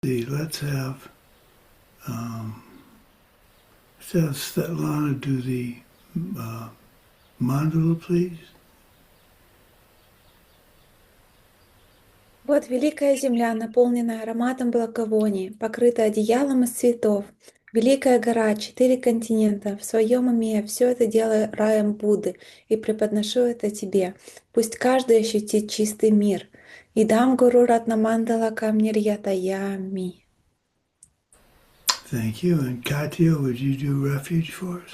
Let's have Svetlana do the mandala, please. Вот великая земля, наполненная ароматом благовоний, покрытая одеялом из цветов. Великая гора, 4 континента, в своем уме все это делаю раем Будды и преподношу это тебе. Пусть каждый ощутит чистый мир. И дам гуру Ратнамандала Камнирьятаями. Thank you. And Katya, would you do refuge for us?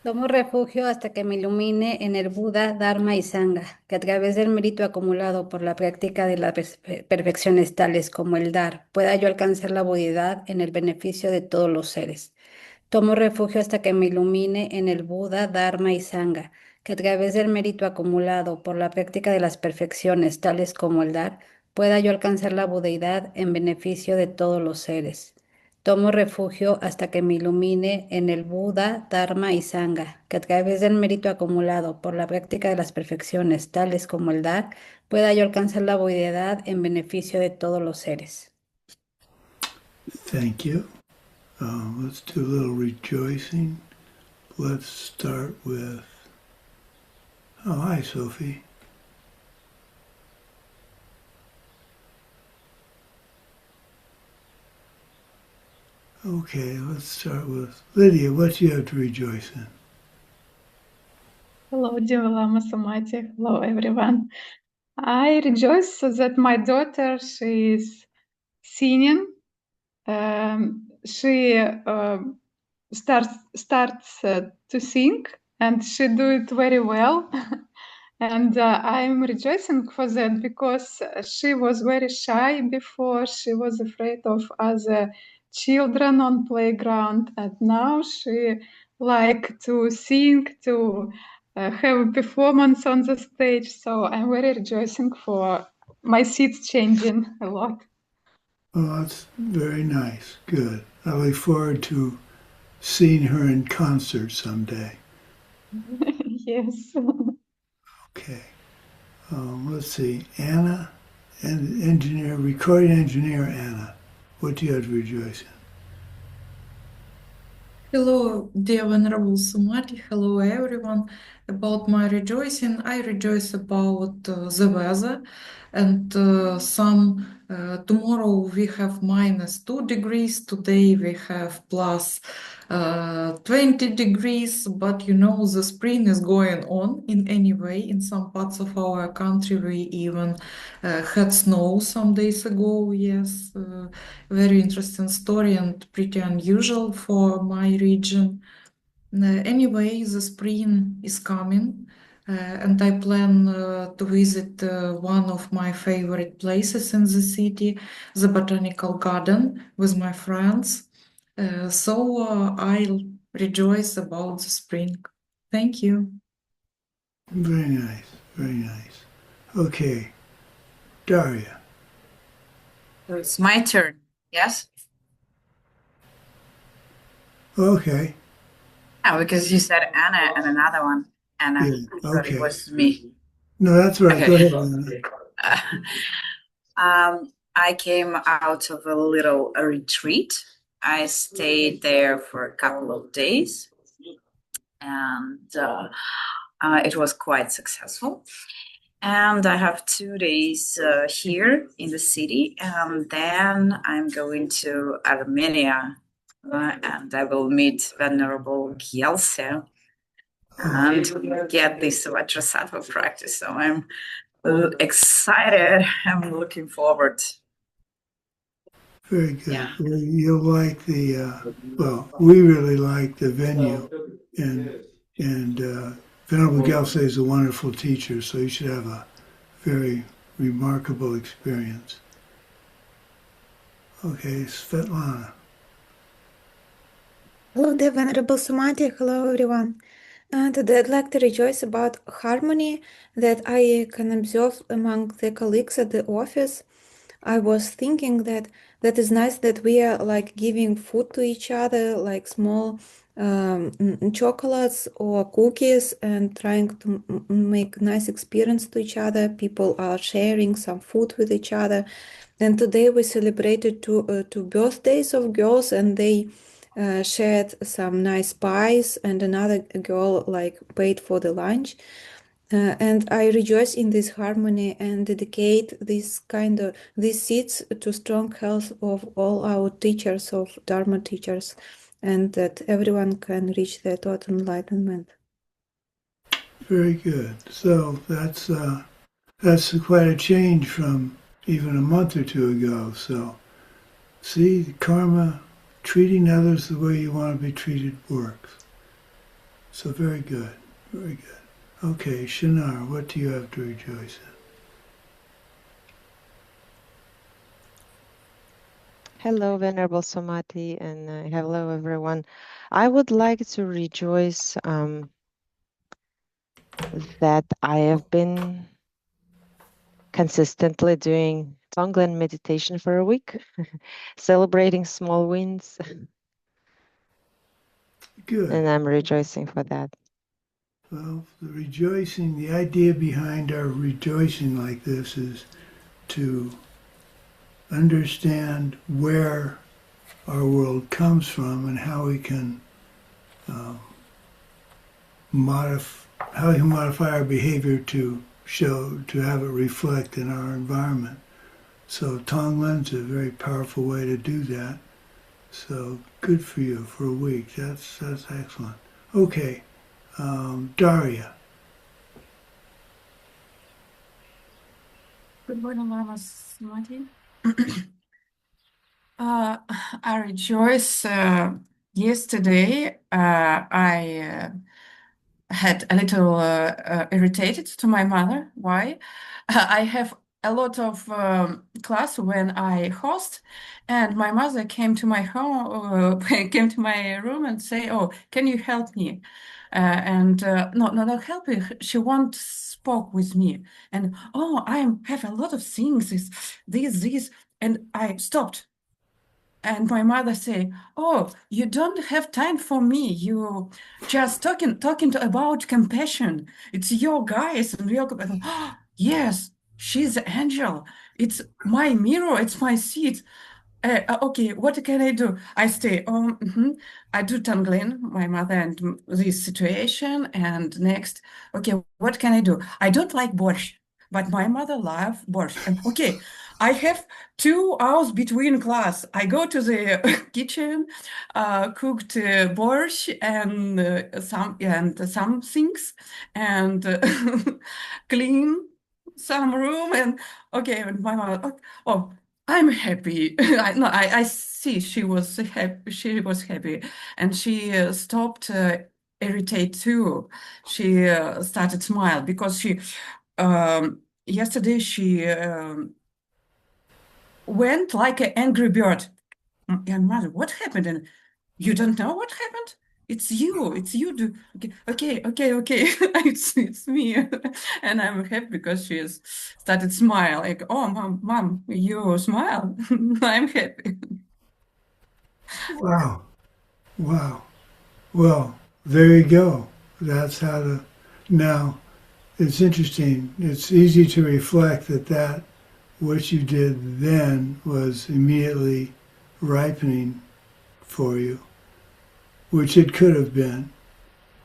Tomo refugio hasta que me ilumine en el Buda, Dharma y Sangha, que a través del mérito acumulado por la práctica de las perfecciones tales como el dar, pueda yo alcanzar la budidad en el beneficio de todos los seres. Tomo refugio hasta que me ilumine en el Buda, Dharma y Sangha, que a través del mérito acumulado por la práctica de las perfecciones tales como el dar, pueda yo alcanzar la budeidad en beneficio de todos los seres. Tomo refugio hasta que me ilumine en el Buda, Dharma y Sangha, que a través del mérito acumulado por la práctica de las perfecciones tales como el dar, pueda yo alcanzar la budeidad en beneficio de todos los seres. Thank you. Let's do a little rejoicing. Let's start with, oh, hi, Sophie. Okay, let's start with Lydia. What do you have to rejoice in? Hello, dear Lama Sumati. Hello, everyone. I rejoice that my daughter, she is singing. She starts to sing, and she do it very well. And I'm rejoicing for that because she was very shy before. She was afraid of other children on playground, and now she like to sing, to have a performance on the stage. So I'm very rejoicing for my seeds changing a lot. Oh, that's very nice. Good. I look forward to seeing her in concert someday. Yes. Okay. Let's see. Anna, recording engineer Anna. What do you have to rejoice in? Hello, dear Venerable Sumati. Hello, everyone. About my rejoicing, I rejoice about the weather and tomorrow we have -2 degrees. Today we have plus 20 degrees, but you know the spring is going on in any way. In some parts of our country, we even had snow some days ago. Yes, very interesting story and pretty unusual for my region. Anyway, the spring is coming, and I plan to visit one of my favorite places in the city, the botanical garden, with my friends. So I'll rejoice about the spring. Thank you. Very nice. Very nice. Okay. Daria. So it's my turn, yes? Okay. Oh, because you said Anna and another one. Anna. Yeah, I thought okay. it was me. No, that's right. Okay. Go ahead, Anna. I came out of a little retreat. I stayed there for a couple of days, and it was quite successful. And I have 2 days here in the city, and then I'm going to Armenia, and I will meet Venerable Gyaltsen and get this Vajrasattva practice. So I'm excited. I'm looking forward. Very good. Yeah. Well, you'll like we really like the venue, and Venerable Gyaltsen is a wonderful teacher, so you should have a very remarkable experience. Okay, Svetlana. Hello there, Venerable Sumati. Hello, everyone. Today I'd like to rejoice about harmony that I can observe among the colleagues at the office. I was thinking that is nice that we are like giving food to each other, like small chocolates or cookies and trying to make nice experience to each other. People are sharing some food with each other. And today we celebrated two birthdays of girls, and they shared some nice pies, and another girl like paid for the lunch. And I rejoice in this harmony and dedicate these seeds to strong health of all our teachers, of Dharma teachers, and that everyone can reach their total enlightenment. Very good. So that's quite a change from even a month or two ago. So see, karma, treating others the way you want to be treated works. So very good, very good. Okay, Shinar, what do you have to rejoice in? Hello, Venerable Sumati, and hello, everyone. I would like to rejoice that I have been consistently doing Tonglen meditation for a week, celebrating small wins, Good. and I'm rejoicing for that. Well, the rejoicing, the idea behind our rejoicing like this is to understand where our world comes from and how we can modify our behavior to have it reflect in our environment. So Tonglen's a very powerful way to do that. So good for you for a week. That's excellent. Okay, Daria. Good morning, Lama Sumati. I rejoice. Yesterday, I had a little irritated to my mother. Why? I have a lot of class when I host, and my mother came to my home, came to my room and say, "Oh, can you help me?" No, not helping. She won't spoke with me, and oh, I have a lot of things. This, and I stopped. And my mother say, "Oh, you don't have time for me. You just talking about compassion. It's your guys and your yes, she's an angel. It's my mirror. It's my seat. Okay, what can I do? I stay. I do Tonglen, my mother, and this situation. And next, okay, what can I do? I don't like borscht, but my mother loves borscht. And okay, I have 2 hours between class. I go to the kitchen, cooked borscht and some things, and clean some room. And okay, and my mother, oh, I'm happy. I see she was happy. She was happy, and she stopped irritate too. She started smile because she yesterday she went like an angry bird. And mother, what happened? And you don't know what happened? It's you. It's you. Do okay. It's me, and I'm happy because she has started smile. Like, oh, mom, you smile. I'm happy. Wow. Well, there you go. That's how to. Now, it's interesting. It's easy to reflect that what you did then was immediately ripening for you, which it could have been,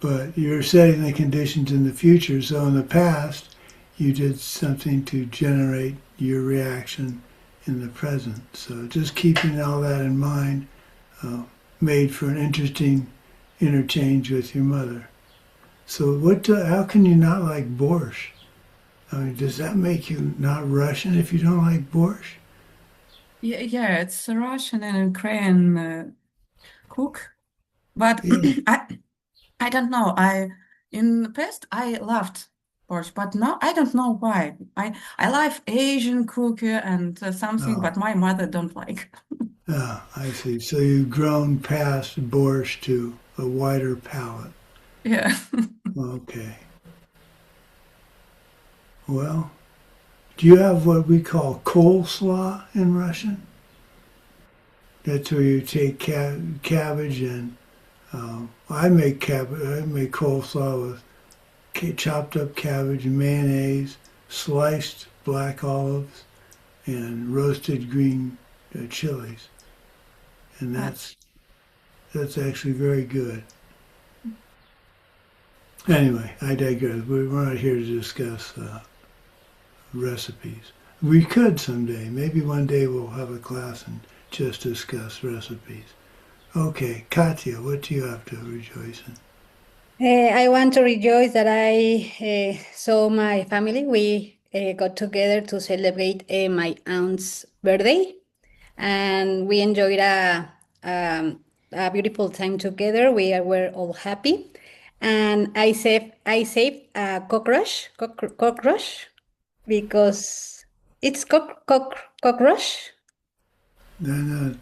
but you're setting the conditions in the future. So in the past, you did something to generate your reaction in the present. So just keeping all that in mind made for an interesting interchange with your mother. So how can you not like borscht? I mean, does that make you not Russian if you don't like borscht? Yeah, it's a Russian and Ukrainian cook, but Yeah. I don't know. In the past I loved borscht, but now I don't know why. I love Asian cooking and something, but my mother don't like. I see. So you've grown past borscht to a wider palate. Yeah. Okay. Well, do you have what we call coleslaw in Russian? That's where you take cabbage and I make coleslaw with chopped up cabbage, mayonnaise, sliced black olives, and roasted green chilies, and that's actually very good. Anyway, I digress. We're not here to discuss recipes. We could someday. Maybe one day we'll have a class and just discuss recipes. Okay, Katya, what do you have to rejoice in? I want to rejoice that I saw my family. We got together to celebrate my aunt's birthday, and we enjoyed a beautiful time together. We were all happy, and I saved a cockroach because it's cockroach. Then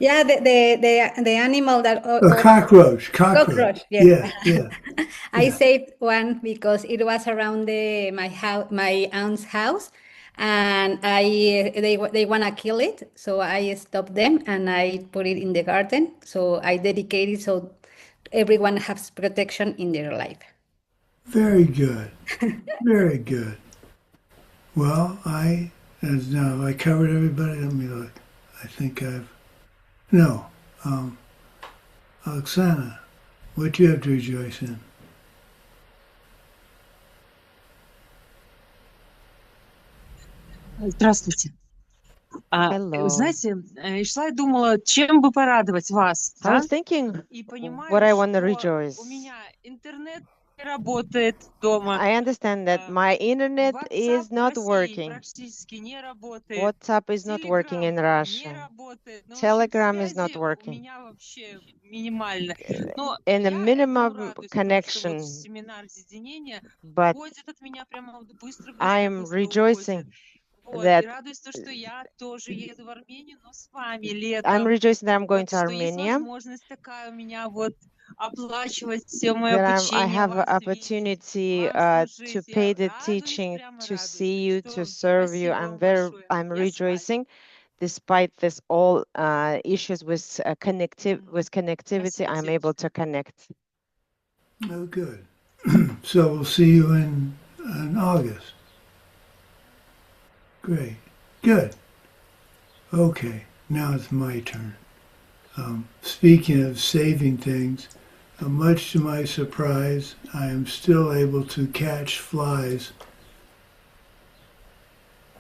Yeah, the animal that a cockroach. cockroach. Yeah, Yes. yeah. I Yeah. saved one because it was around my aunt's house, and they wanna kill it, so I stopped them and I put it in the garden. So I dedicate it so everyone has protection in their life. Very good. Very good. Well, now I covered everybody. Let me look. I think no. Oksana, what do you have to rejoice in? Здравствуйте. Hello. Знаете, шла и думала, чем бы порадовать вас, I was thinking И понимаю, what I want to что rejoice. у меня интернет не работает дома. I understand that my internet WhatsApp is в not России working. практически не работает. WhatsApp is not working in Telegram не Russia. работает. Ну, в общем, Telegram is связи not у working. меня вообще минимально. Но And a я этому minimum радуюсь, потому что connection. вот семинар единения But уходит от меня прямо быстро I'm уходит. rejoicing Вот, that и радуюсь, то, что я тоже еду в Армению, но с вами летом. I'm rejoicing that I'm going Вот, to что есть Armenia, возможность такая у меня вот оплачивать все мое that I обучение, have an вас видеть, opportunity вас to служить. pay Я the радуюсь, teaching, прямо to радуюсь. see you, Так to что serve you. спасибо вам большое. I'm Я с вами. rejoicing despite this all issues with connectivity. I'm Спасибо. able to connect. Oh, good. So we'll see you in August. Great. Good. Okay, now it's my turn. Speaking of saving things, much to my surprise, I am still able to catch flies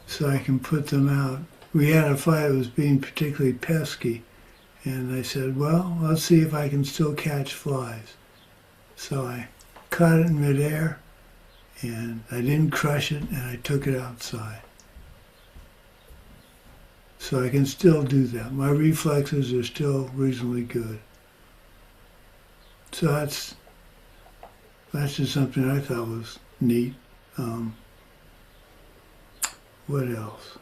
so I can put them out. We had a fly that was being particularly pesky, and I said, well, let's see if I can still catch flies. So I caught it in midair, and I didn't crush it, and I took it outside. So I can still do that. My reflexes are still reasonably good. So that's just something I thought was neat. What else?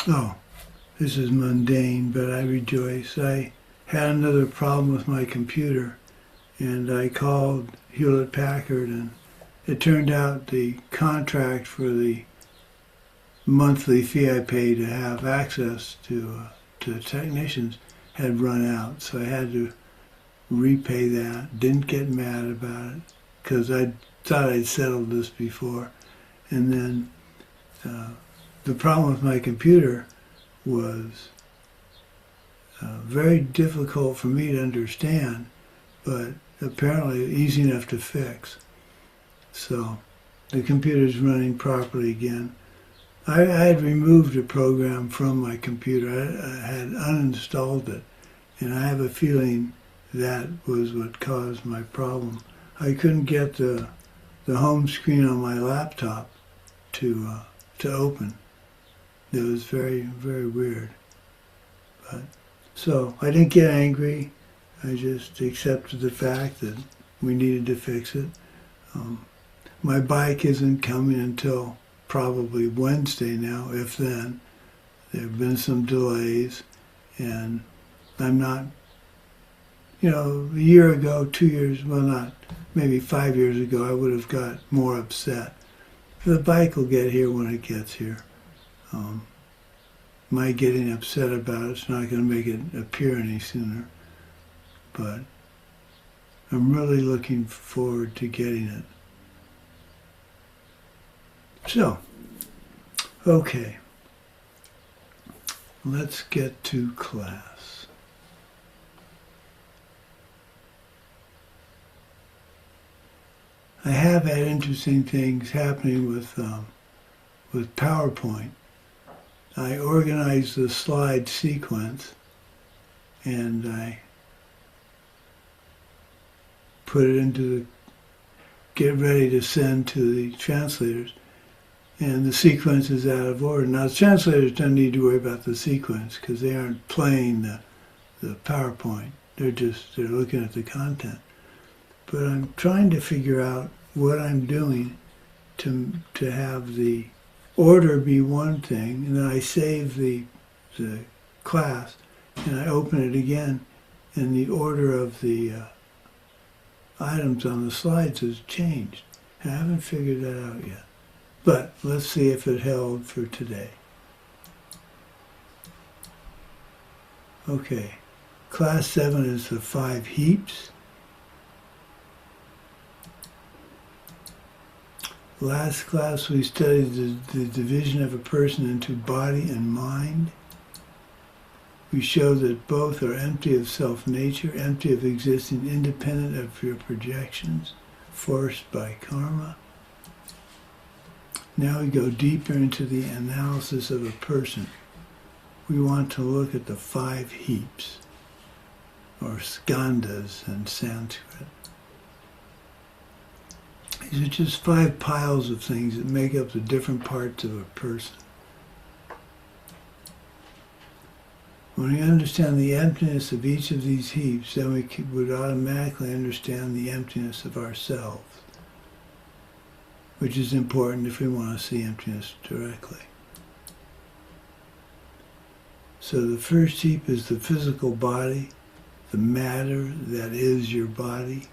Oh, this is mundane, but I rejoice. I had another problem with my computer, and I called Hewlett-Packard, and it turned out the contract for the monthly fee I pay to have access to technicians had run out, so I had to repay that. Didn't get mad about it because I thought I'd settled this before. And then the problem with my computer was very difficult for me to understand, but apparently easy enough to fix. So the computer's running properly again. I had removed a program from my computer. I had uninstalled it, and I have a feeling that was what caused my problem. I couldn't get the home screen on my laptop to open. It was very, very weird. But so I didn't get angry. I just accepted the fact that we needed to fix it. My bike isn't coming until probably Wednesday now, if then. There have been some delays, and I'm not, a year ago, 2 years, well, not, maybe 5 years ago, I would have got more upset. The bike will get here when it gets here. My getting upset about it's not going to make it appear any sooner. But I'm really looking forward to getting it. So, okay. Let's get to class. I have had interesting things happening with PowerPoint. I organized the slide sequence and I put it into the get ready to send to the translators, and the sequence is out of order. Now the translators don't need to worry about the sequence because they aren't playing the PowerPoint. They're looking at the content. But I'm trying to figure out what I'm doing to have the order be one thing, and then I save the class and I open it again, and the order of the items on the slides has changed. I haven't figured that out yet. But let's see if it held for today. Okay, class 7 is the 5 heaps. Last class we studied the division of a person into body and mind. We showed that both are empty of self-nature, empty of existing independent of your projections, forced by karma. Now we go deeper into the analysis of a person. We want to look at the 5 heaps, or skandhas in Sanskrit. These are just 5 piles of things that make up the different parts of a person. When we understand the emptiness of each of these heaps, then we would automatically understand the emptiness of ourselves, which is important if we want to see emptiness directly. So the first heap is the physical body, the matter that is your body.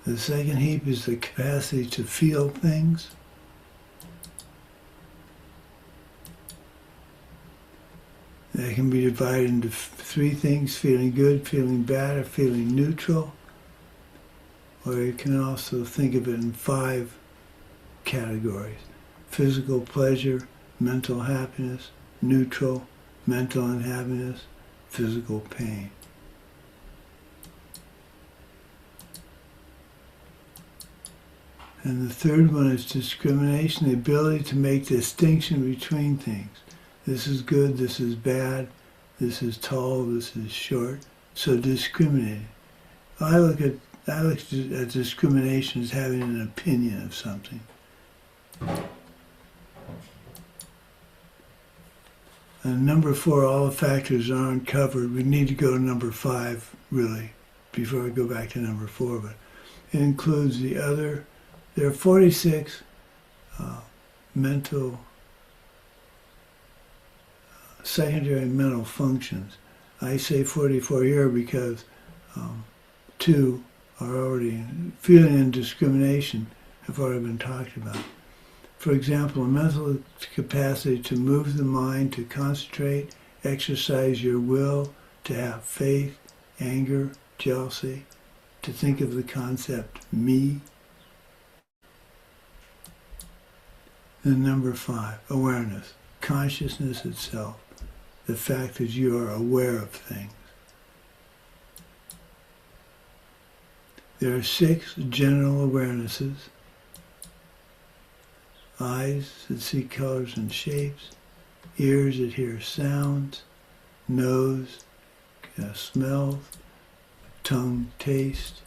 The second heap is the capacity to feel things. That can be divided into 3 things: feeling good, feeling bad, or feeling neutral. Or you can also think of it in 5 categories: physical pleasure, mental happiness, neutral, mental unhappiness, physical pain. And the third one is discrimination, the ability to make distinction between things. This is good, this is bad, this is tall, this is short. So discriminating. I look at discrimination as having an opinion of something. And number 4, all the factors aren't covered. We need to go to number 5, really, before we go back to number 4. But it includes the other. There are 46 secondary mental functions. I say 44 here because 2 are already, feeling and discrimination have already been talked about. For example, a mental capacity to move the mind, to concentrate, exercise your will, to have faith, anger, jealousy, to think of the concept me. And number 5, awareness, consciousness itself, the fact that you are aware of things. There are 6 general awarenesses: eyes that see colors and shapes, ears that hear sounds, nose smells, tongue taste,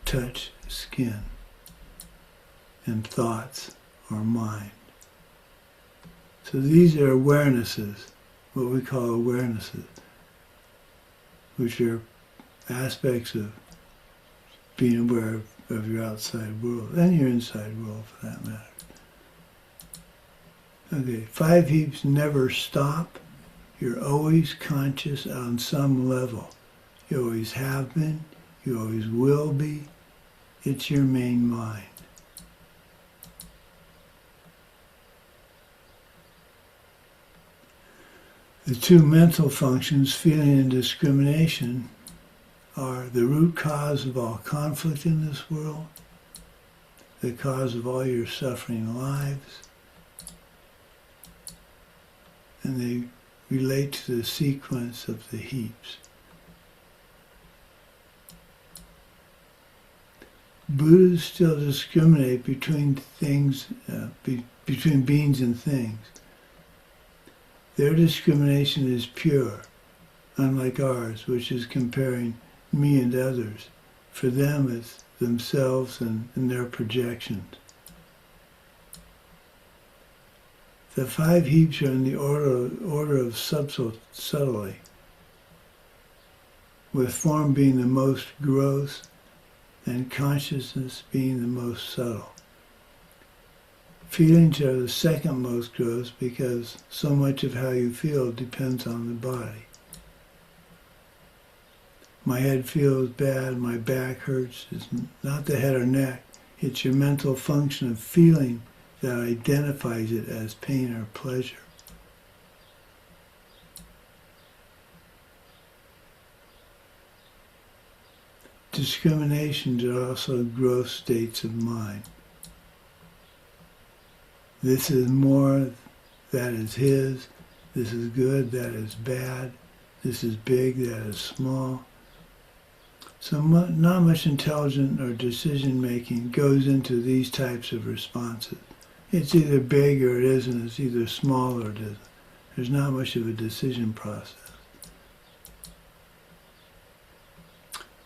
touch skin, and thoughts or mind. So these are awarenesses, what we call awarenesses, which are aspects of being aware of your outside world and your inside world for that matter. Okay, 5 heaps never stop. You're always conscious on some level. You always have been, you always will be, It's your main mind. The two mental functions, feeling and discrimination, are the root cause of all conflict in this world, the cause of all your suffering lives, and they relate to the sequence of the heaps. Buddhists still discriminate between things, between beings and things. Their discrimination is pure, unlike ours, which is comparing me and others. For them, it's themselves and their projections. The five heaps are in the order of subtlety, with form being the most gross and consciousness being the most subtle. Feelings are the second most gross because so much of how you feel depends on the body. My head feels bad, my back hurts. It's not the head or neck. It's your mental function of feeling that identifies it as pain or pleasure. Discriminations are also gross states of mind. This is more, that is his. This is good, that is bad. This is big, that is small. So not much intelligence or decision-making goes into these types of responses. It's either big or it isn't. It's either small or it isn't. There's not much of a decision process.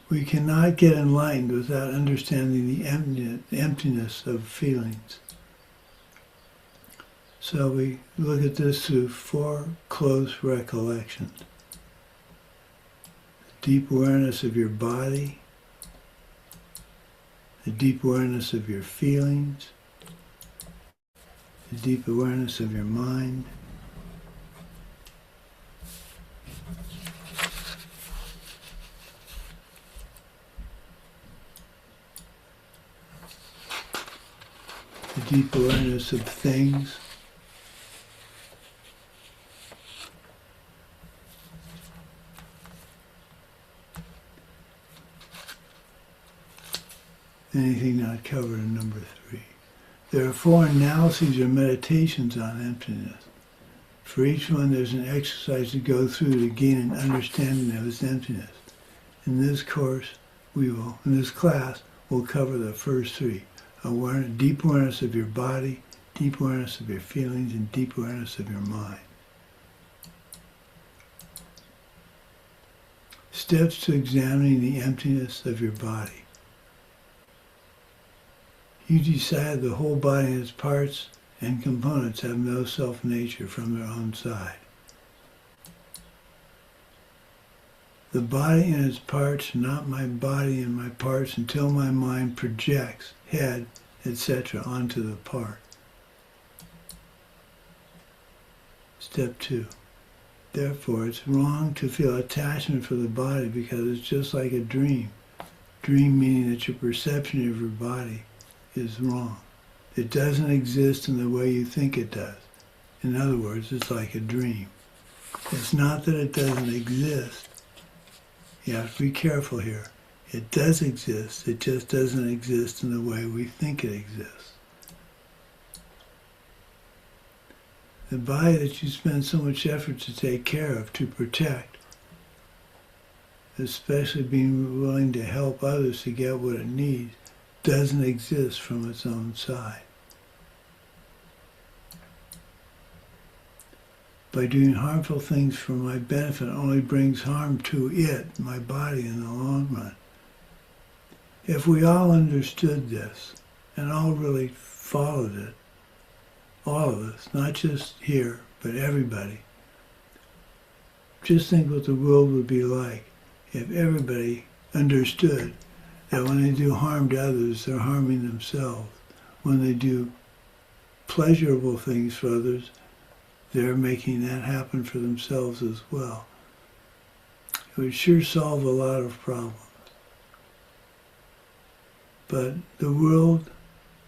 We cannot get enlightened without understanding the emptiness of feelings. So we look at this through four close recollections. Deep awareness of your body, the deep awareness of your feelings, the deep awareness of your mind, the deep awareness of things, anything not covered in number 3. There are 4 analyses or meditations on emptiness. For each one, there's an exercise to go through to gain an understanding of its emptiness. In this class, we'll cover the first 3. Deep awareness of your body, deep awareness of your feelings, and deep awareness of your mind. Steps to examining the emptiness of your body. You decide the whole body and its parts and components have no self-nature from their own side. The body and its parts, not my body and my parts, until my mind projects head, etc. onto the part. Step 2. Therefore, it's wrong to feel attachment for the body because it's just like a dream. Dream meaning that your perception of your body is wrong. It doesn't exist in the way you think it does. In other words, it's like a dream. It's not that it doesn't exist. You have to be careful here. It does exist, it just doesn't exist in the way we think it exists. The body that you spend so much effort to take care of, to protect, especially being willing to help others to get what it needs, doesn't exist from its own side. By doing harmful things for my benefit only brings harm to it, my body, in the long run. If we all understood this and all really followed it, all of us, not just here, but everybody, just think what the world would be like if everybody understood that when they do harm to others, they're harming themselves. When they do pleasurable things for others, they're making that happen for themselves as well. It would sure solve a lot of problems. But the world,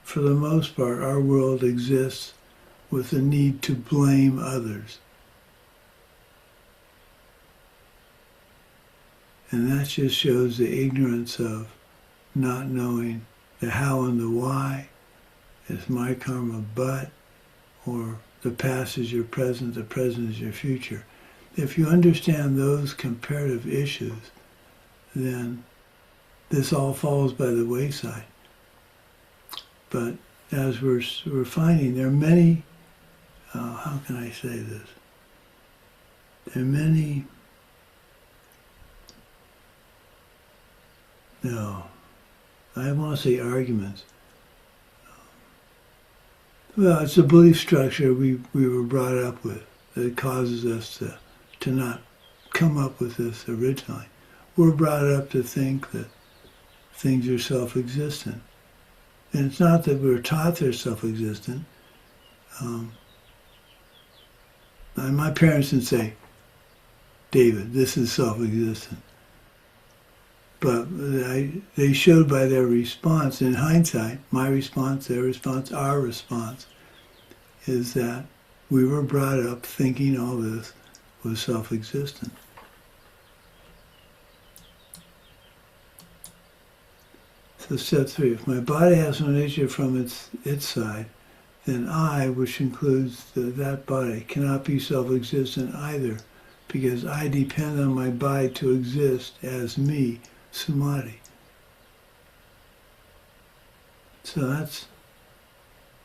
for the most part, our world exists with the need to blame others. And that just shows the ignorance of not knowing the how and the why. Is my karma but, or the past is your present, the present is your future. If you understand those comparative issues, then this all falls by the wayside. But as we're finding, there are many, how can I say this? There are many, no, I want to say arguments. Well, it's a belief structure we were brought up with that causes us to not come up with this originally. We're brought up to think that things are self-existent. And it's not that we're taught they're self-existent. My parents didn't say, David, this is self-existent. But they showed by their response, in hindsight, my response, their response, our response, is that we were brought up thinking all this was self-existent. So step 3, if my body has no nature from its side, then I, which includes that body, cannot be self-existent either, because I depend on my body to exist as me, Sumati. So that's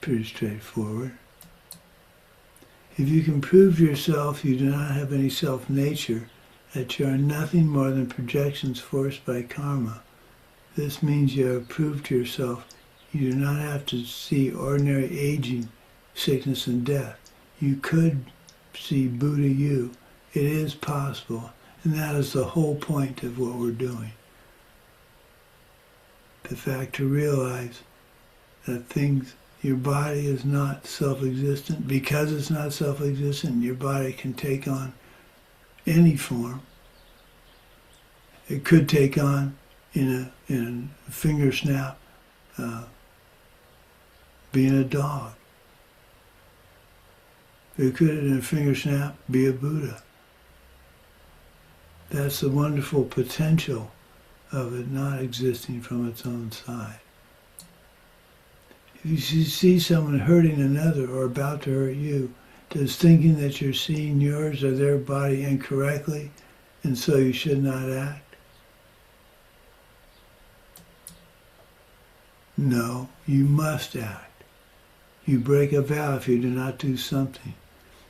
pretty straightforward. If you can prove to yourself you do not have any self-nature, that you are nothing more than projections forced by karma, this means you have proved to yourself you do not have to see ordinary aging, sickness, and death. You could see Buddha you. It is possible, and that is the whole point of what we're doing. The fact to realize that your body is not self-existent. Because it's not self-existent, your body can take on any form. It could take on, in a finger snap, being a dog. It could, in a finger snap, be a Buddha. That's the wonderful potential of it not existing from its own side. If you see someone hurting another or about to hurt you, does thinking that you're seeing yours or their body incorrectly, and so you should not act? No, you must act. You break a vow if you do not do something.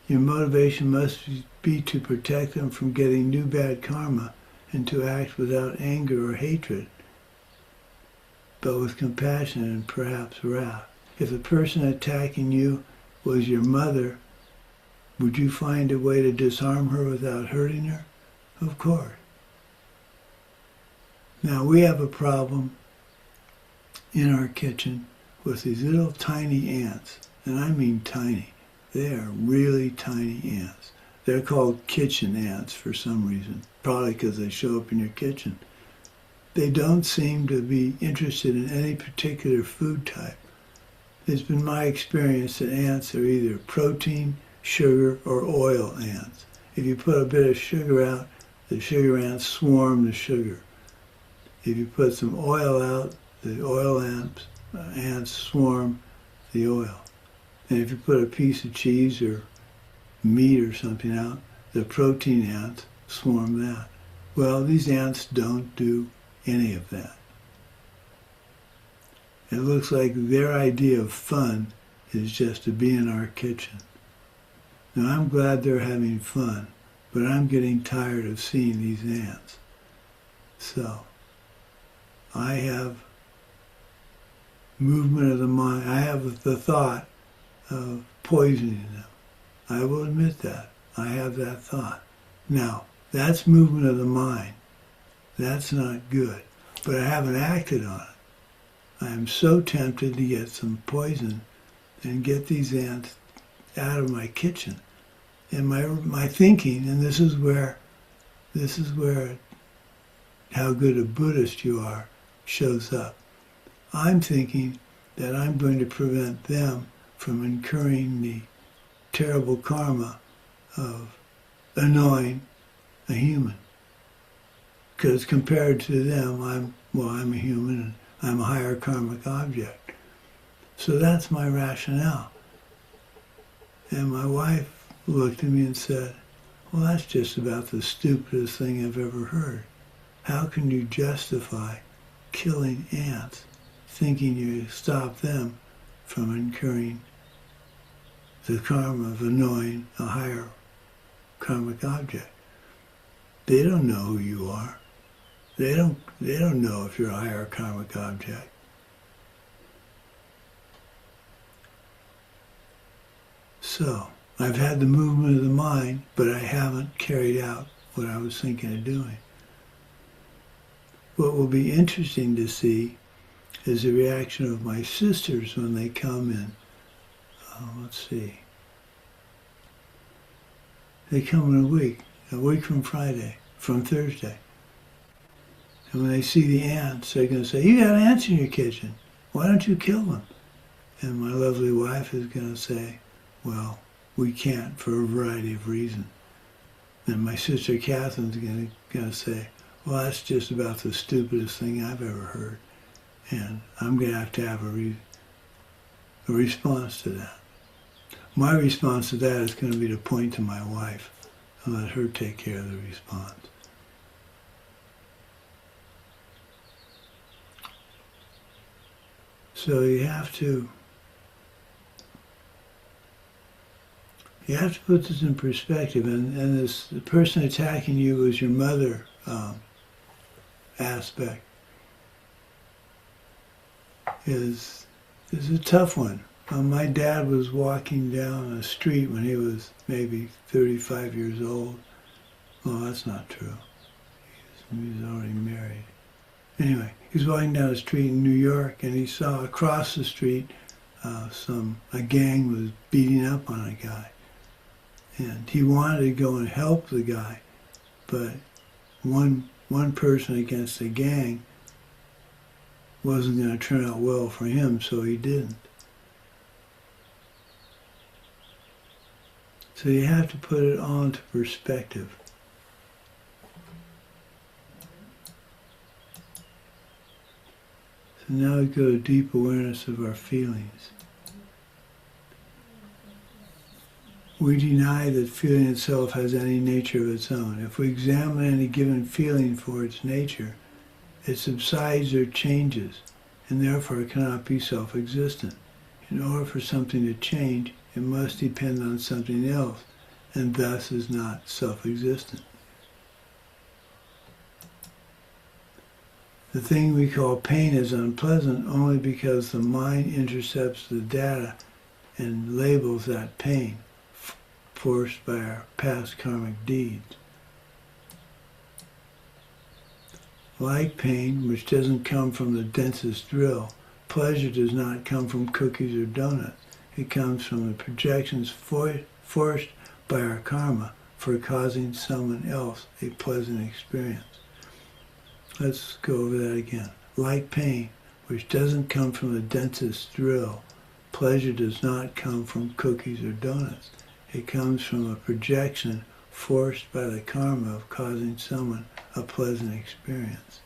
Your motivation must be to protect them from getting new bad karma and to act without anger or hatred, but with compassion and perhaps wrath. If the person attacking you was your mother, would you find a way to disarm her without hurting her? Of course. Now we have a problem in our kitchen with these little tiny ants, and I mean tiny. They are really tiny ants. They're called kitchen ants for some reason, probably because they show up in your kitchen. They don't seem to be interested in any particular food type. It's been my experience that ants are either protein, sugar, or oil ants. If you put a bit of sugar out, the sugar ants swarm the sugar. If you put some oil out, the oil ants swarm the oil. And if you put a piece of cheese or meat or something out, the protein ants swarm that. Well, these ants don't do any of that. It looks like their idea of fun is just to be in our kitchen. Now, I'm glad they're having fun, but I'm getting tired of seeing these ants. So, I have movement of the mind. I have the thought of poisoning them. I will admit that. I have that thought. Now, that's movement of the mind. That's not good. But I haven't acted on it. I am so tempted to get some poison and get these ants out of my kitchen. And my thinking, and this is where how good a Buddhist you are shows up. I'm thinking that I'm going to prevent them from incurring the terrible karma of annoying a human. Because compared to them, I'm a human and I'm a higher karmic object. So that's my rationale. And my wife looked at me and said, well, that's just about the stupidest thing I've ever heard. How can you justify killing ants thinking you stop them from incurring the karma of annoying a higher karmic object? They don't know who you are. They don't know if you're a higher karmic object. So, I've had the movement of the mind, but I haven't carried out what I was thinking of doing. What will be interesting to see is the reaction of my sisters when they come in. Let's see. They come in a week from Thursday. And when they see the ants, they're going to say, you got ants in your kitchen. Why don't you kill them? And my lovely wife is going to say, well, we can't for a variety of reasons. And my sister Catherine's going to say, well, that's just about the stupidest thing I've ever heard. And I'm going to have a response to that. My response to that is going to be to point to my wife and let her take care of the response. So you have to put this in perspective, and the person attacking you is your mother aspect is a tough one. My dad was walking down a street when he was maybe 35 years old. Well, that's not true. He was already married. Anyway, he was walking down a street in New York, and he saw across the street a gang was beating up on a guy. And he wanted to go and help the guy, but one person against a gang wasn't going to turn out well for him, so he didn't. So you have to put it all into perspective. So now we go to deep awareness of our feelings. We deny that feeling itself has any nature of its own. If we examine any given feeling for its nature, it subsides or changes, and therefore it cannot be self-existent. In order for something to change, it must depend on something else, and thus is not self-existent. The thing we call pain is unpleasant only because the mind intercepts the data and labels that pain, forced by our past karmic deeds. Like pain, which doesn't come from the densest drill, pleasure does not come from cookies or donuts. It comes from the projections forced by our karma for causing someone else a pleasant experience. Let's go over that again. Like pain, which doesn't come from the densest drill, pleasure does not come from cookies or donuts. It comes from a projection forced by the karma of causing someone a pleasant experience.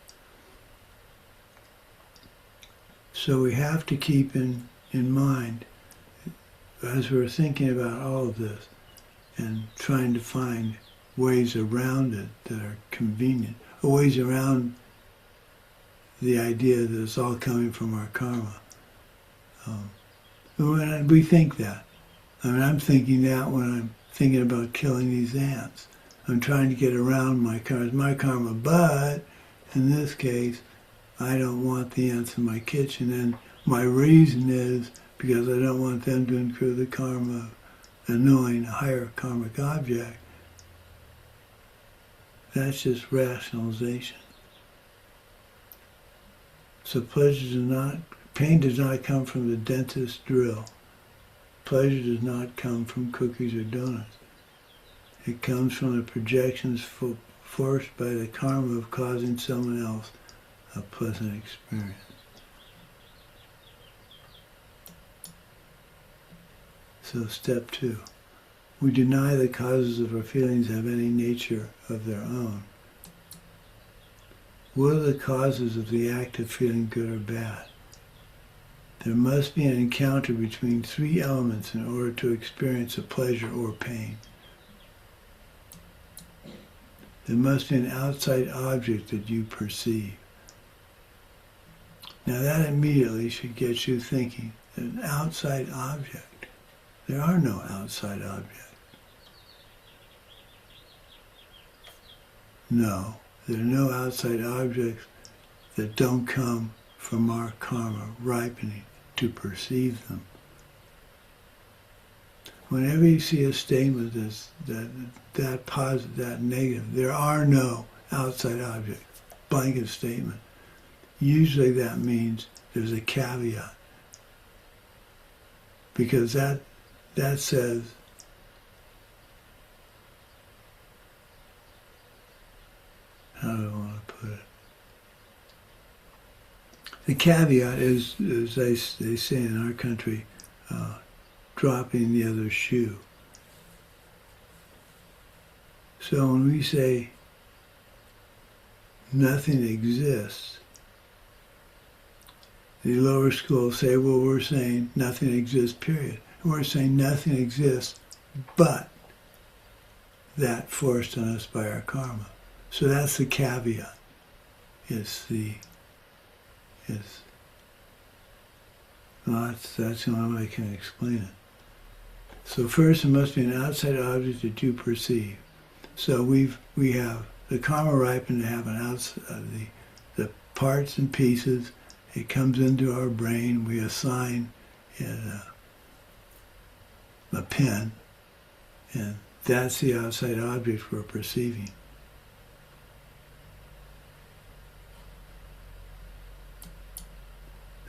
So we have to keep in mind, as we're thinking about all of this and trying to find ways around it that are convenient, or ways around the idea that it's all coming from our karma. We think that. I mean, I'm thinking that when I'm thinking about killing these ants. I'm trying to get around my karma, but in this case, I don't want the ants in my kitchen, and my reason is because I don't want them to incur the karma of annoying a higher karmic object. That's just rationalization. So pain does not come from the dentist's drill. Pleasure does not come from cookies or donuts. It comes from the projections forced by the karma of causing someone else a pleasant experience. So step 2. We deny the causes of our feelings have any nature of their own. What are the causes of the act of feeling good or bad? There must be an encounter between 3 elements in order to experience a pleasure or pain. There must be an outside object that you perceive. Now that immediately should get you thinking, an outside object. There are no outside objects. No, there are no outside objects that don't come from our karma ripening to perceive them. Whenever you see a statement that positive, that negative, there are no outside objects, blanket statement. Usually that means there's a caveat, because that says how do I want to put it? The caveat is they say in our country, dropping the other shoe. So when we say nothing exists, the lower schools say, well, we're saying nothing exists, period. We're saying nothing exists but that forced on us by our karma. So that's the caveat. That's the only way I can explain it. So first, there must be an outside object that you perceive. So we have the karma ripened to have an outside, the parts and pieces. It comes into our brain. We assign it a pen, and that's the outside object we're perceiving.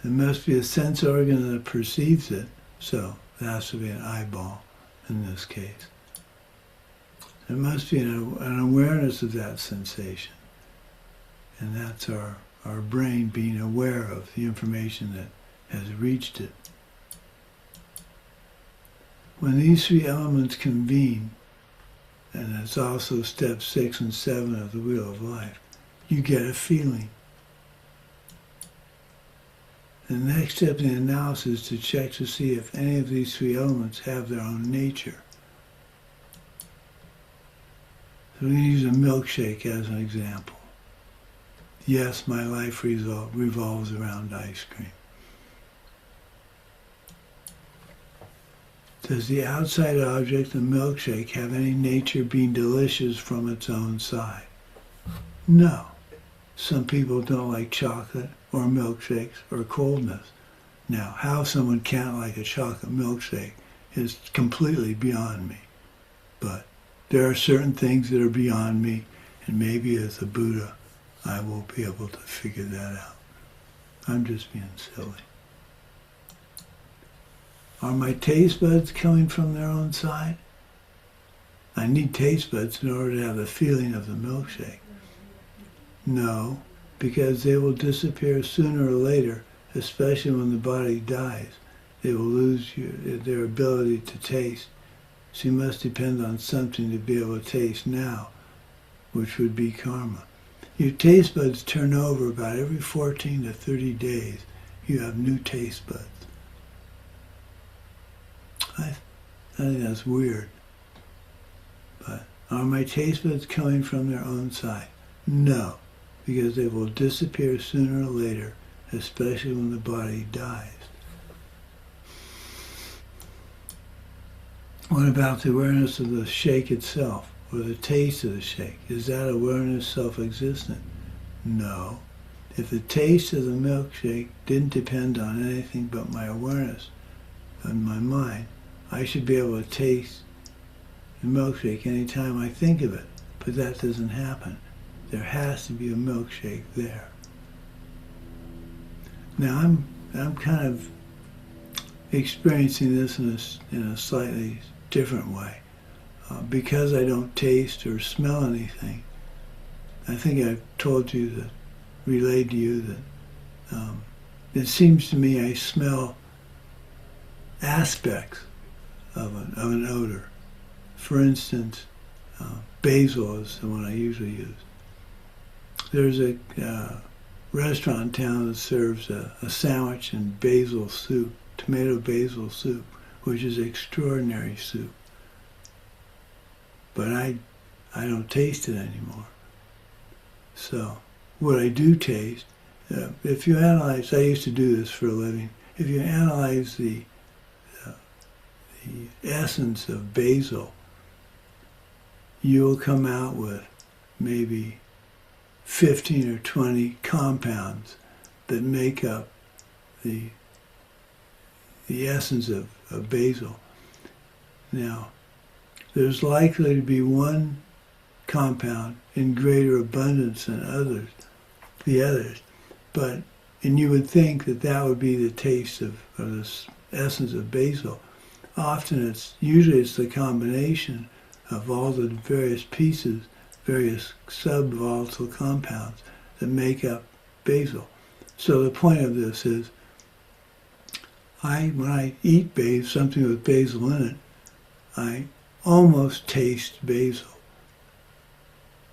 There must be a sense organ that perceives it, so there has to be an eyeball in this case. There must be an awareness of that sensation, and that's our brain being aware of the information that has reached it. When these 3 elements convene, and it's also step 6 and 7 of the Wheel of Life, you get a feeling. The next step in the analysis is to check to see if any of these 3 elements have their own nature. So we can use a milkshake as an example. Yes, my life revolves around ice cream. Does the outside object, the milkshake, have any nature being delicious from its own side? No. Some people don't like chocolate or milkshakes or coldness. Now, how someone can't like a chocolate milkshake is completely beyond me. But there are certain things that are beyond me, and maybe as a Buddha, I will be able to figure that out. I'm just being silly. Are my taste buds coming from their own side? I need taste buds in order to have the feeling of the milkshake. No, because they will disappear sooner or later, especially when the body dies. They will lose their ability to taste. So you must depend on something to be able to taste now, which would be karma. Your taste buds turn over about every 14 to 30 days. You have new taste buds. I think that's weird. But are my taste buds coming from their own side? No, because they will disappear sooner or later, especially when the body dies. What about the awareness of the shake itself, or the taste of the shake? Is that awareness self-existent? No. If the taste of the milkshake didn't depend on anything but my awareness and my mind, I should be able to taste the milkshake anytime I think of it. But that doesn't happen. There has to be a milkshake there. Now I'm kind of experiencing this in a slightly different way. Because I don't taste or smell anything, I think I've told you that, relayed to you that it seems to me I smell aspects of an odor. For instance, basil is the one I usually use. There's a restaurant in town that serves a sandwich in basil soup, tomato basil soup, which is extraordinary soup. But I don't taste it anymore. So what I do taste, if you analyze, I used to do this for a living, if you analyze the essence of basil, you'll come out with maybe 15 or 20 compounds that make up the essence of basil. Now, there's likely to be one compound in greater abundance than the others, and you would think that that would be the taste of, or the essence of basil. Often usually it's the combination of all the various pieces, various sub-volatile compounds that make up basil. So the point of this is, when I eat something with basil in it, I almost taste basil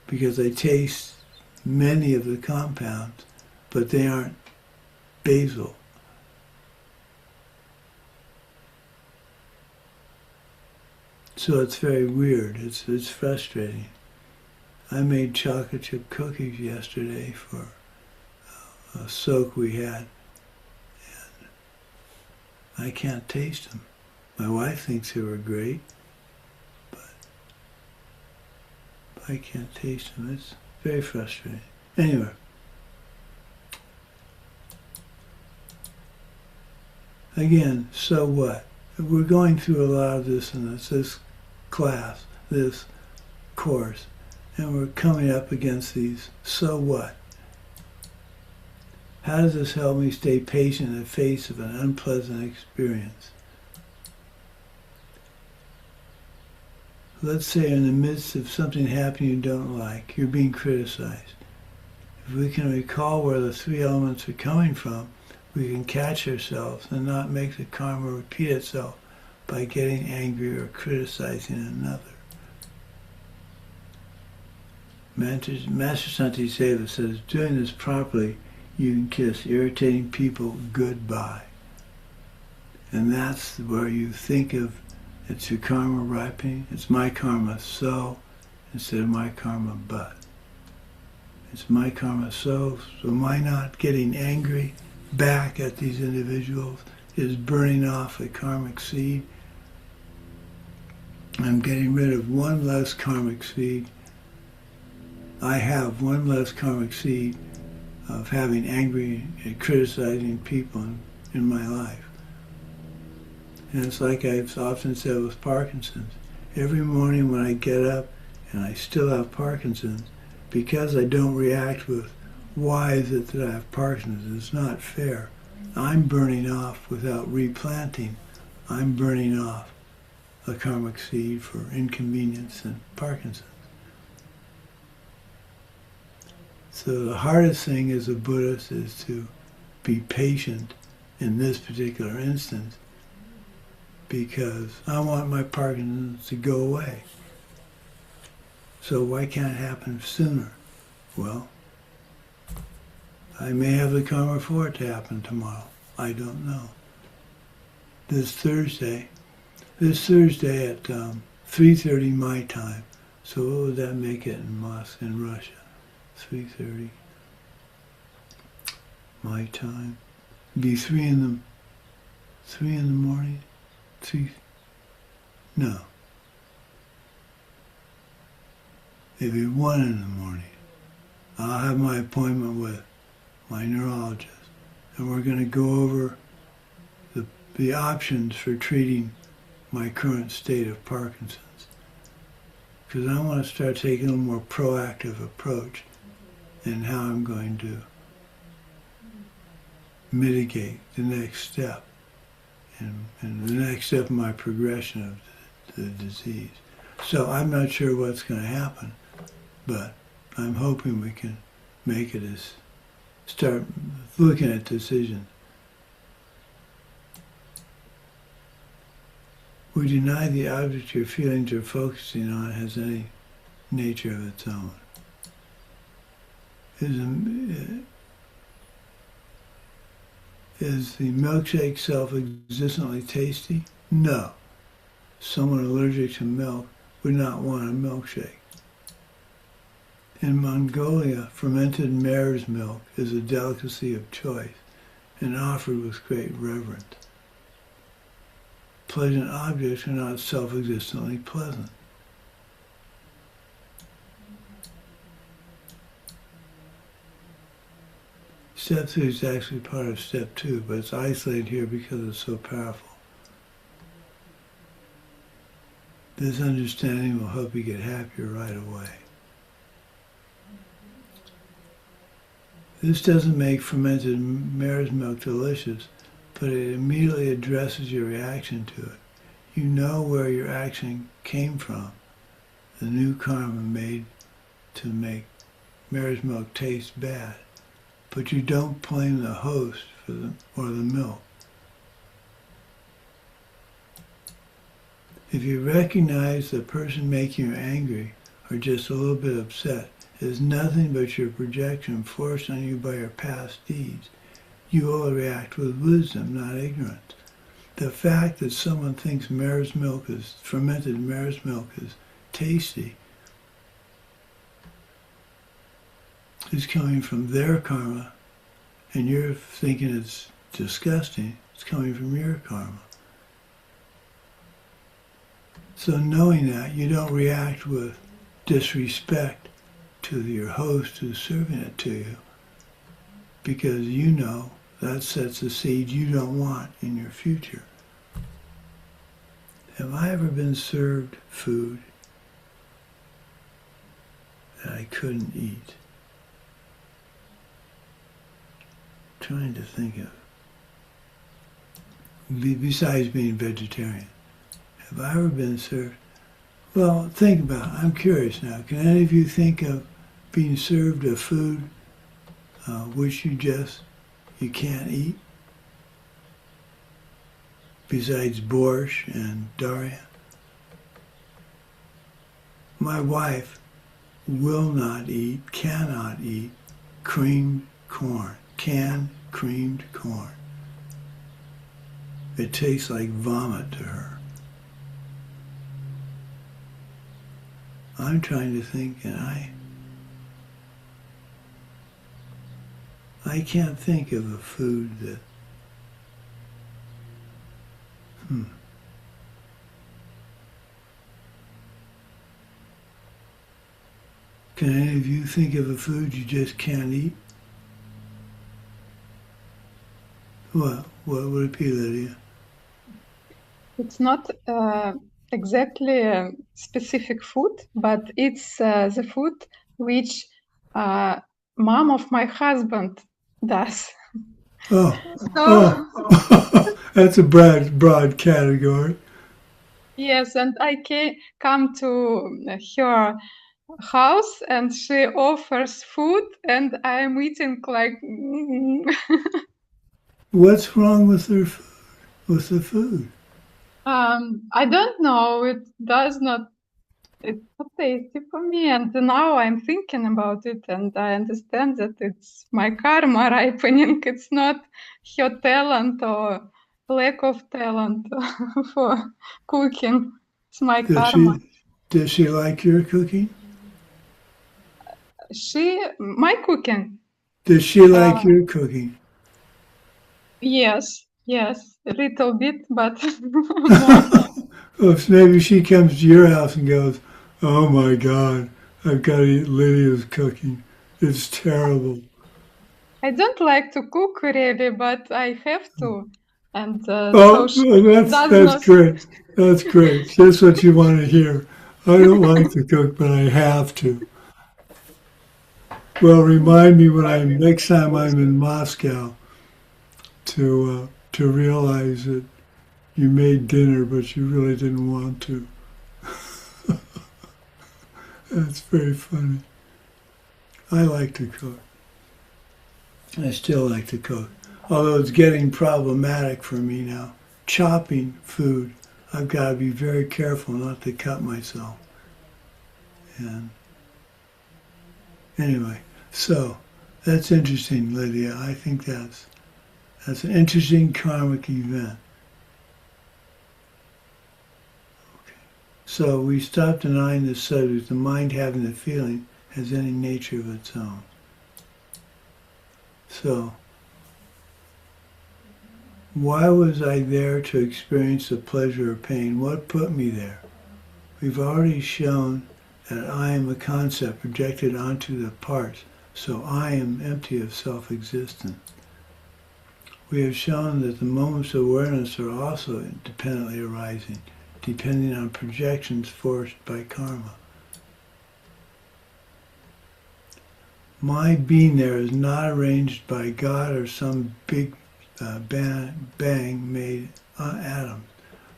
because I taste many of the compounds, but they aren't basil. So it's very weird. It's frustrating. I made chocolate chip cookies yesterday for a soak we had, and I can't taste them. My wife thinks they were great, but I can't taste them. It's very frustrating. Anyway, again, so what? We're going through a lot of this in this class, this course, and we're coming up against these so what? How does this help me stay patient in the face of an unpleasant experience? Let's say in the midst of something happening you don't like, you're being criticized. If we can recall where the three elements are coming from, we can catch ourselves and not make the karma repeat itself by getting angry or criticizing another. Master Santiseva says, doing this properly, you can kiss irritating people goodbye. And that's where you think of, it's your karma ripening. It's my karma so instead of my karma but. It's my karma so my not getting angry back at these individuals is burning off a karmic seed. I'm getting rid of one less karmic seed. I have one less karmic seed of having angry and criticizing people in my life. And it's like I've often said with Parkinson's. Every morning when I get up and I still have Parkinson's, because I don't react with, why is it that I have Parkinson's? It's not fair. I'm burning off without replanting. I'm burning off a karmic seed for inconvenience and Parkinson's. So the hardest thing as a Buddhist is to be patient in this particular instance, because I want my Parkinson's to go away. So why can't it happen sooner? Well, I may have the karma for it to happen tomorrow. I don't know. This Thursday at 3:30 my time. So what would that make it in Moscow, in Russia? 3:30 my time. It'd be 3 in the morning. No. It'd be 1 in the morning. I'll have my appointment with my neurologist, and we're going to go over the options for treating my current state of Parkinson's. Because I want to start taking a more proactive approach in how I'm going to mitigate the next step and the next step in my progression of the disease. So I'm not sure what's going to happen, but I'm hoping we can make it start looking at decisions. We deny the object your feelings are focusing on has any nature of its own. Is the milkshake self-existently tasty? No. Someone allergic to milk would not want a milkshake. In Mongolia, fermented mare's milk is a delicacy of choice and offered with great reverence. Pleasant objects are not self-existently pleasant. Step 3 is actually part of step 2, but it's isolated here because it's so powerful. This understanding will help you get happier right away. This doesn't make fermented mare's milk delicious, but it immediately addresses your reaction to it. You know where your action came from. The new karma made to make mare's milk taste bad. But you don't blame the host for or the milk. If you recognize the person making you angry or just a little bit upset is nothing but your projection forced on you by your past deeds, you will react with wisdom, not ignorance. The fact that someone thinks fermented mare's milk is tasty is coming from their karma, and you're thinking it's disgusting. It's coming from your karma. So knowing that, you don't react with disrespect to your host who's serving it to you, because you know that sets a seed you don't want in your future. Have I ever been served food that I couldn't eat? Trying to think of, besides being vegetarian, have I ever been served? Well, think about it. I'm curious now. Can any of you think of being served a food which you can't eat? Besides borscht and daria? My wife will not eat, cannot eat creamed corn. Canned creamed corn. It tastes like vomit to her. I'm trying to think, and I can't think of a food that, Can any of you think of a food you just can't eat? What would it be, Lydia? It's not exactly a specific food, but it's the food which mom of my husband does. That's a broad category. Yes, and I come to her house and she offers food and I am eating like... What's wrong with the food? I don't know. It's not tasty for me. And now I'm thinking about it and I understand that it's my karma ripening. It's not her talent or lack of talent for cooking. It's my karma. Does she like your cooking? My cooking? Does she like your cooking? Yes, a little bit, but more. Well, maybe she comes to your house and goes, "Oh my God, I've got to eat Lydia's cooking. It's terrible." I don't like to cook really, but I have to. And that's great. That's great. That's what you want to hear. I don't like to cook, but I have to. Well, remind me when next time I'm in Moscow to realize that you made dinner, but you really didn't want to. That's very funny. I like to cook. I still like to cook, although it's getting problematic for me now. Chopping food. I've got to be very careful not to cut myself. And anyway, so that's interesting, Lydia. I think that's an interesting karmic event. Okay. So we stop denying the subject, the mind having the feeling has any nature of its own. So, why was I there to experience the pleasure or pain? What put me there? We've already shown that I am a concept projected onto the parts, so I am empty of self-existence. We have shown that the moments of awareness are also independently arising, depending on projections forced by karma. My being there is not arranged by God or some big bang made atoms.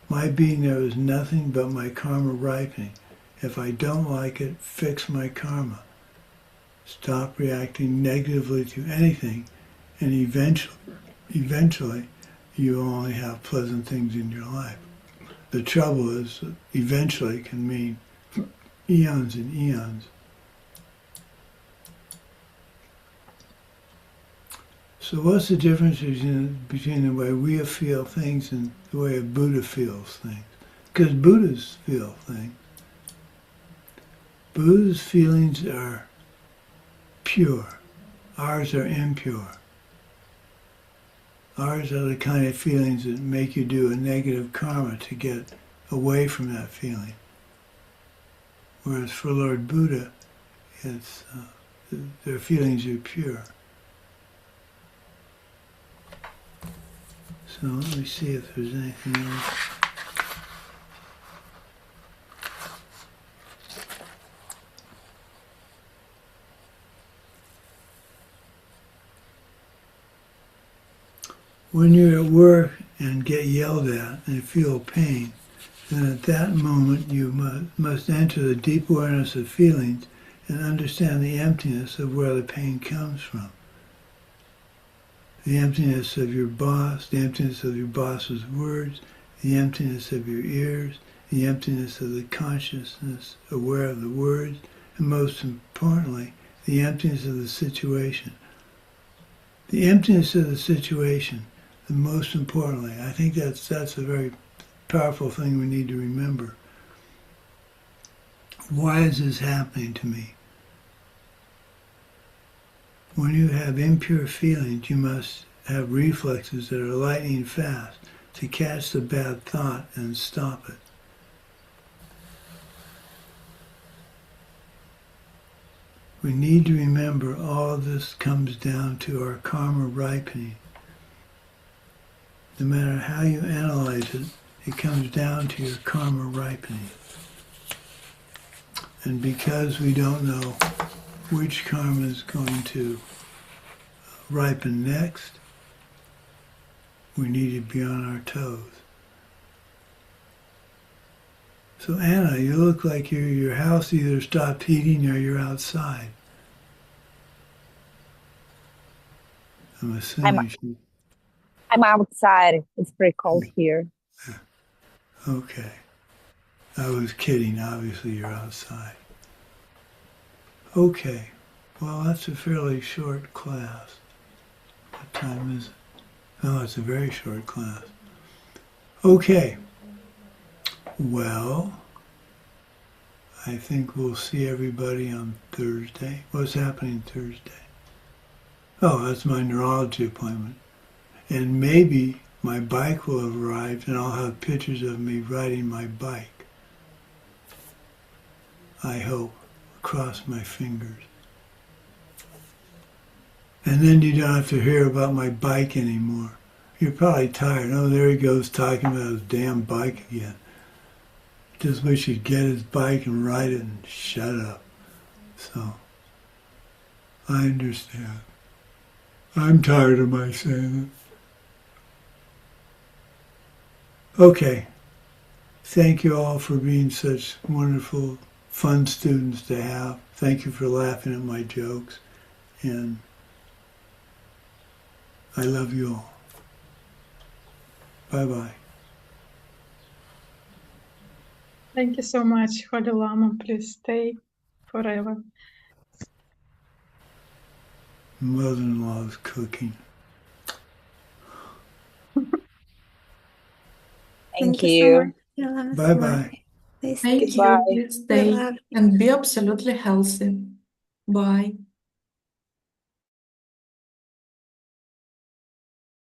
My being there is nothing but my karma ripening. If I don't like it, fix my karma. Stop reacting negatively to anything, and eventually you only have pleasant things in your life. The trouble is, eventually can mean eons and eons. So what's the difference between the way we feel things and the way a Buddha feels things? Because Buddhas feel things. Buddha's feelings are pure. Ours are impure. Ours are the kind of feelings that make you do a negative karma to get away from that feeling. Whereas for Lord Buddha, it's their feelings are pure. So let me see if there's anything else. When you're at work and get yelled at and feel pain, then at that moment you must enter the deep awareness of feelings and understand the emptiness of where the pain comes from. The emptiness of your boss, the emptiness of your boss's words, the emptiness of your ears, the emptiness of the consciousness aware of the words, and most importantly, the emptiness of the situation. The emptiness of the situation, and most importantly, I think that's a very powerful thing we need to remember. Why is this happening to me? When you have impure feelings, you must have reflexes that are lightning fast to catch the bad thought and stop it. We need to remember all of this comes down to our karma ripening. No matter how you analyze it, it comes down to your karma ripening. And because we don't know which karma is going to ripen next, we need to be on our toes. So Anna, you look like your house either stopped heating or you're outside. I'm assuming I'm outside. It's pretty cold here. Okay. I was kidding. Obviously, you're outside. Okay. Well, that's a fairly short class. What time is it? Oh, it's a very short class. Okay. Well, I think we'll see everybody on Thursday. What's happening Thursday? Oh, that's my neurology appointment. And maybe my bike will have arrived and I'll have pictures of me riding my bike. I hope. Cross my fingers. And then you don't have to hear about my bike anymore. You're probably tired. Oh, there he goes talking about his damn bike again. Just wish he'd get his bike and ride it and shut up. So, I understand. I'm tired of my saying it. Okay. Thank you all for being such wonderful, fun students to have. Thank you for laughing at my jokes. And I love you all. Bye-bye. Thank you so much, Holy Lama. Please stay forever. Mother-in-law is cooking. Thank so you. much, Yala, Bye-bye. Sumati. Please Thank stay. you. Bye. Please We stay love you. and be absolutely healthy. Bye.